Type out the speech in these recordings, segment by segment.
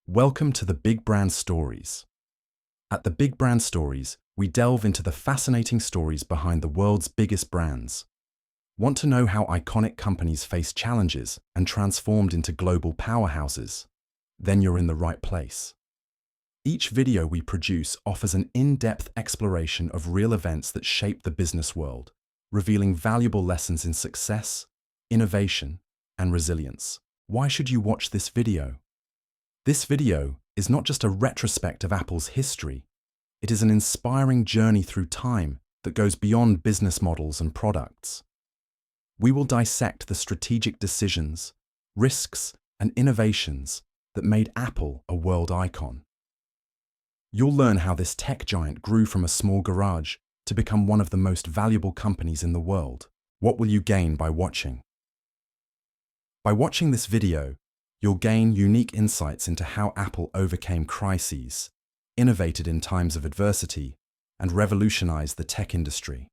Welcome to the Big Brand Stories. At the Big Brand Stories, we delve into the fascinating stories behind the world's biggest brands. Want to know how iconic companies face challenges and transformed into global powerhouses? Then you're in the right place. Each video we produce offers an in-depth exploration of real events that shape the business world, revealing valuable lessons in success, innovation, and resilience. Why should you watch this video? This video is not just a retrospect of Apple's history. It is an inspiring journey through time that goes beyond business models and products. We will dissect the strategic decisions, risks, and innovations that made Apple a world icon. You'll learn how this tech giant grew from a small garage to become one of the most valuable companies in the world. What will you gain by watching? By watching this video, you'll gain unique insights into how Apple overcame crises, innovated in times of adversity, and revolutionized the tech industry.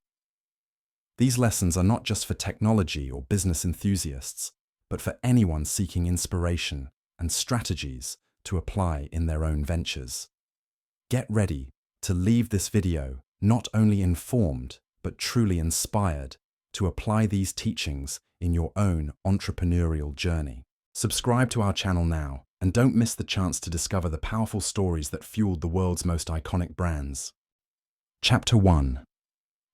These lessons are not just for technology or business enthusiasts, but for anyone seeking inspiration and strategies to apply in their own ventures. Get ready to leave this video not only informed, but truly inspired to apply these teachings in your own entrepreneurial journey. Subscribe to our channel now and don't miss the chance to discover the powerful stories that fueled the world's most iconic brands. Chapter 1: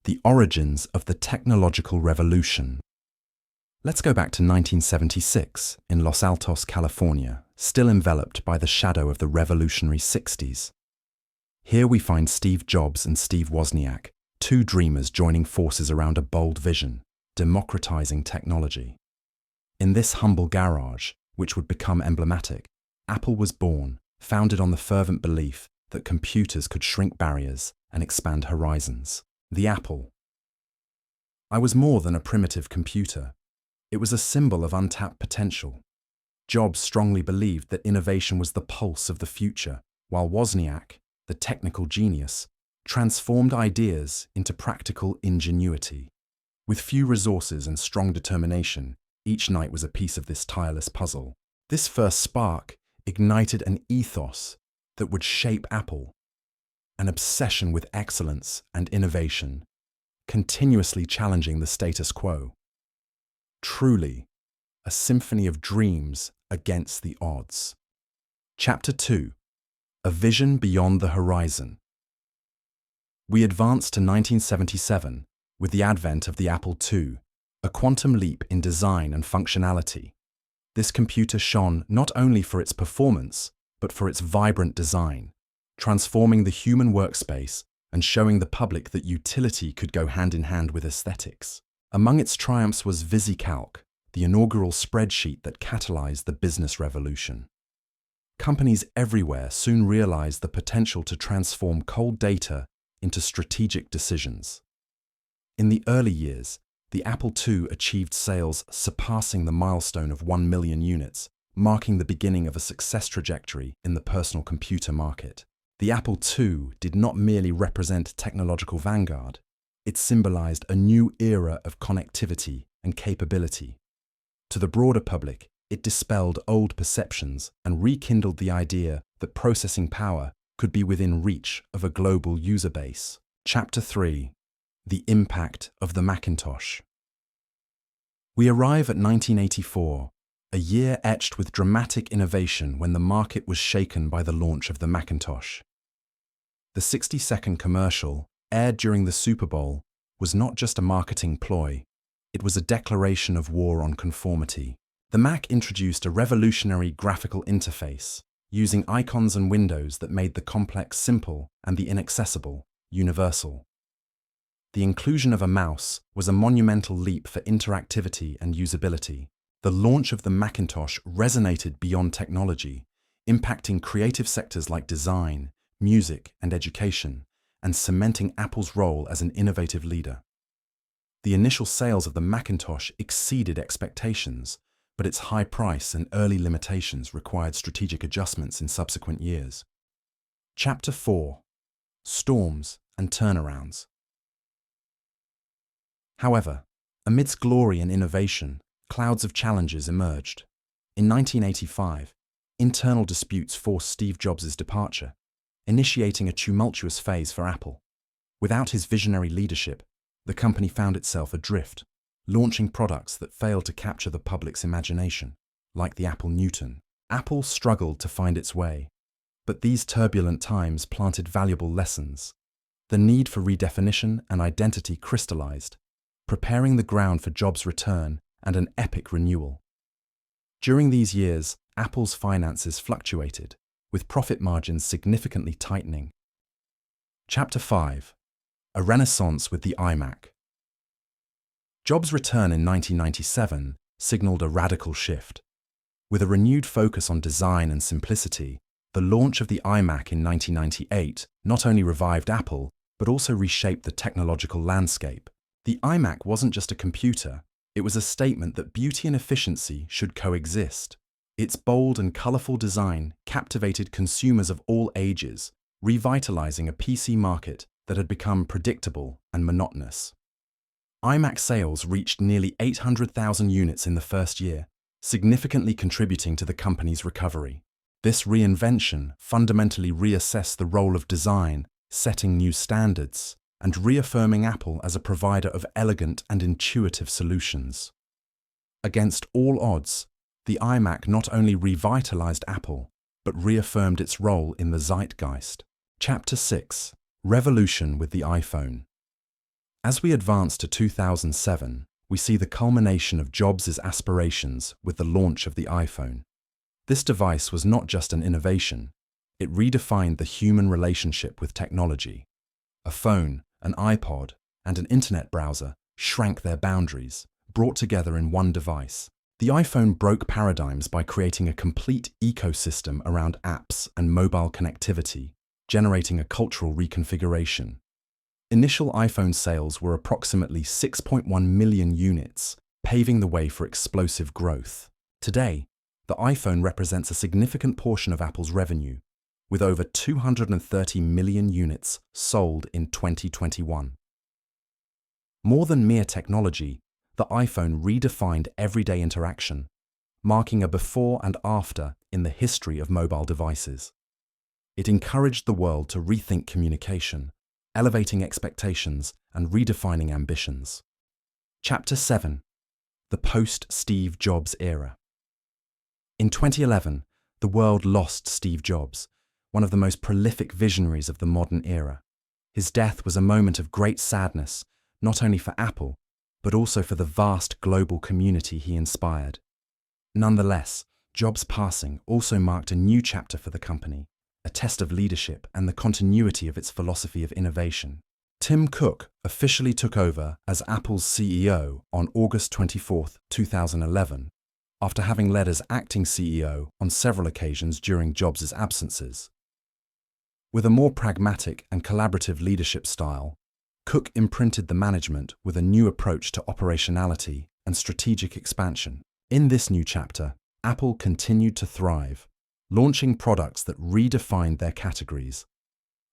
The Origins of the Technological Revolution. Let's go back to 1976 in Los Altos, California, still enveloped by the shadow of the revolutionary 60s. Here we find Steve Jobs and Steve Wozniak, two dreamers joining forces around a bold vision, democratizing technology. In this humble garage, which would become emblematic, Apple was born, founded on the fervent belief that computers could shrink barriers and expand horizons. The Apple. I was more than a primitive computer. It was a symbol of untapped potential. Jobs strongly believed that innovation was the pulse of the future, while Wozniak, the technical genius, transformed ideas into practical ingenuity. With few resources and strong determination, each night was a piece of this tireless puzzle. This first spark ignited an ethos that would shape Apple, an obsession with excellence and innovation, continuously challenging the status quo. Truly, a symphony of dreams against the odds. Chapter 2: A Vision Beyond the Horizon. We advanced to 1977 with the advent of the Apple II, a quantum leap in design and functionality. This computer shone not only for its performance, but for its vibrant design, transforming the human workspace and showing the public that utility could go hand in hand with aesthetics. Among its triumphs was VisiCalc, the inaugural spreadsheet that catalyzed the business revolution. Companies everywhere soon realized the potential to transform cold data into strategic decisions. In the early years, the Apple II achieved sales surpassing the milestone of 1 million units, marking the beginning of a success trajectory in the personal computer market. The Apple II did not merely represent technological vanguard, it symbolized a new era of connectivity and capability. To the broader public, it dispelled old perceptions and rekindled the idea that processing power could be within reach of a global user base. Chapter 3: The Impact of the Macintosh. We arrive at 1984, a year etched with dramatic innovation when the market was shaken by the launch of the Macintosh. The 60-second commercial, aired during the Super Bowl, was not just a marketing ploy, it was a declaration of war on conformity. The Mac introduced a revolutionary graphical interface, using icons and windows that made the complex simple and the inaccessible universal. The inclusion of a mouse was a monumental leap for interactivity and usability. The launch of the Macintosh resonated beyond technology, impacting creative sectors like design, music, and education, and cementing Apple's role as an innovative leader. The initial sales of the Macintosh exceeded expectations, but its high price and early limitations required strategic adjustments in subsequent years. Chapter 4: Storms and Turnarounds. However, amidst glory and innovation, clouds of challenges emerged. In 1985, internal disputes forced Steve Jobs' departure, initiating a tumultuous phase for Apple. Without his visionary leadership, the company found itself adrift, launching products that failed to capture the public's imagination, like the Apple Newton. Apple struggled to find its way, but these turbulent times planted valuable lessons. The need for redefinition and identity crystallized, preparing the ground for Jobs' return and an epic renewal. During these years, Apple's finances fluctuated, with profit margins significantly tightening. Chapter 5: A Renaissance with the iMac. Jobs' return in 1997 signaled a radical shift. With a renewed focus on design and simplicity, the launch of the iMac in 1998 not only revived Apple, but also reshaped the technological landscape. The iMac wasn't just a computer, it was a statement that beauty and efficiency should coexist. Its bold and colorful design captivated consumers of all ages, revitalizing a PC market that had become predictable and monotonous. iMac sales reached nearly 800,000 units in the first year, significantly contributing to the company's recovery. This reinvention fundamentally reassessed the role of design, setting new standards, and reaffirming Apple as a provider of elegant and intuitive solutions. Against all odds, the iMac not only revitalized Apple, but reaffirmed its role in the zeitgeist. Chapter 6: Revolution with the iPhone. As we advance to 2007, we see the culmination of Jobs' aspirations with the launch of the iPhone. This device was not just an innovation, it redefined the human relationship with technology. A phone, an iPod, and an internet browser shrank their boundaries, brought together in one device. The iPhone broke paradigms by creating a complete ecosystem around apps and mobile connectivity, generating a cultural reconfiguration. Initial iPhone sales were approximately 6.1 million units, paving the way for explosive growth. Today, the iPhone represents a significant portion of Apple's revenue, with over 230 million units sold in 2021. More than mere technology, the iPhone redefined everyday interaction, marking a before and after in the history of mobile devices. It encouraged the world to rethink communication, elevating expectations and redefining ambitions. Chapter 7: The Post-Steve Jobs Era. In 2011, the world lost Steve Jobs, one of the most prolific visionaries of the modern era. His death was a moment of great sadness, not only for Apple, but also for the vast global community he inspired. Nonetheless, Jobs' passing also marked a new chapter for the company, a test of leadership and the continuity of its philosophy of innovation. Tim Cook officially took over as Apple's CEO on August 24, 2011, after having led as acting CEO on several occasions during Jobs' absences. With a more pragmatic and collaborative leadership style, Cook imprinted the management with a new approach to operationality and strategic expansion. In this new chapter, Apple continued to thrive, launching products that redefined their categories.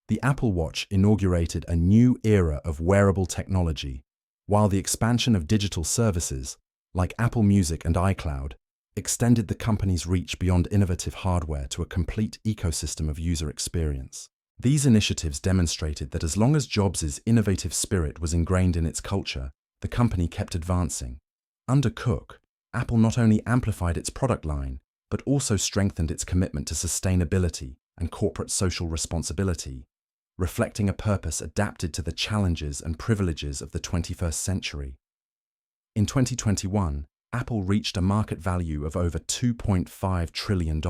The Apple Watch inaugurated a new era of wearable technology, while the expansion of digital services, like Apple Music and iCloud, extended the company's reach beyond innovative hardware to a complete ecosystem of user experience. These initiatives demonstrated that as long as Jobs' innovative spirit was ingrained in its culture, the company kept advancing. Under Cook, Apple not only amplified its product line, but also strengthened its commitment to sustainability and corporate social responsibility, reflecting a purpose adapted to the challenges and privileges of the 21st century. In 2021, Apple reached a market value of over $2.5 trillion,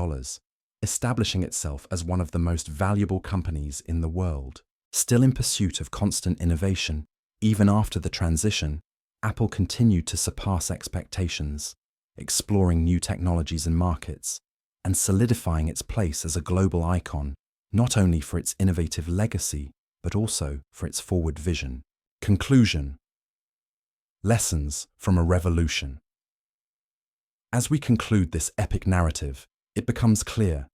establishing itself as one of the most valuable companies in the world. Still in pursuit of constant innovation, even after the transition, Apple continued to surpass expectations, exploring new technologies and markets, and solidifying its place as a global icon, not only for its innovative legacy, but also for its forward vision. Conclusion: Lessons from a revolution. As we conclude this epic narrative, it becomes clear: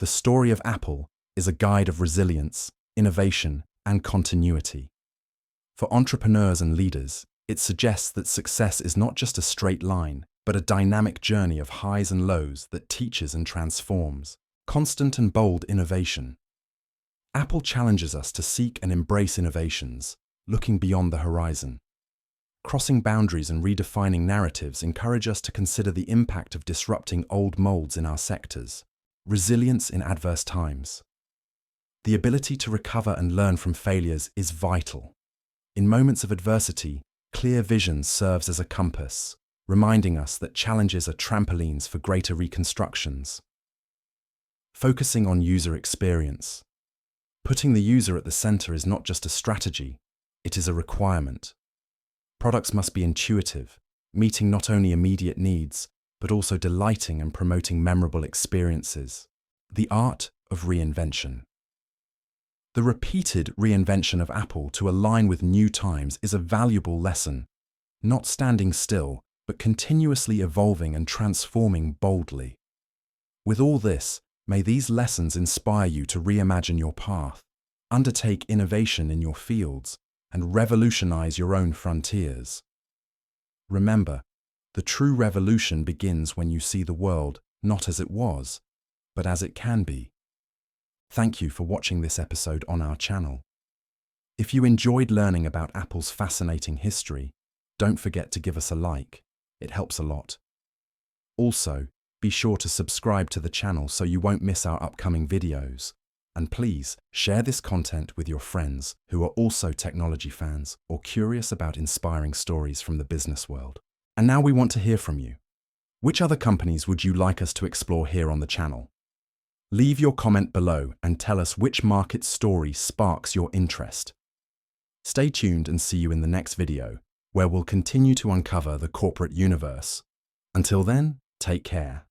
the story of Apple is a guide of resilience, innovation, and continuity. For entrepreneurs and leaders, it suggests that success is not just a straight line, but a dynamic journey of highs and lows that teaches and transforms. Constant and bold innovation. Apple challenges us to seek and embrace innovations, looking beyond the horizon. Crossing boundaries and redefining narratives encourage us to consider the impact of disrupting old molds in our sectors. Resilience in adverse times. The ability to recover and learn from failures is vital. In moments of adversity, clear vision serves as a compass, reminding us that challenges are trampolines for greater reconstructions. Focusing on user experience. Putting the user at the center is not just a strategy, it is a requirement. Products must be intuitive, meeting not only immediate needs, but also delighting and promoting memorable experiences. The art of reinvention. The repeated reinvention of Apple to align with new times is a valuable lesson, not standing still, but continuously evolving and transforming boldly. With all this, may these lessons inspire you to reimagine your path, undertake innovation in your fields, and revolutionize your own frontiers. Remember, the true revolution begins when you see the world not as it was, but as it can be. Thank you for watching this episode on our channel. If you enjoyed learning about Apple's fascinating history, don't forget to give us a like. It helps a lot. Also, be sure to subscribe to the channel so you won't miss our upcoming videos. And please share this content with your friends who are also technology fans or curious about inspiring stories from the business world. And now we want to hear from you. Which other companies would you like us to explore here on the channel? Leave your comment below and tell us which market story sparks your interest. Stay tuned and see you in the next video, where we'll continue to uncover the corporate universe. Until then, take care.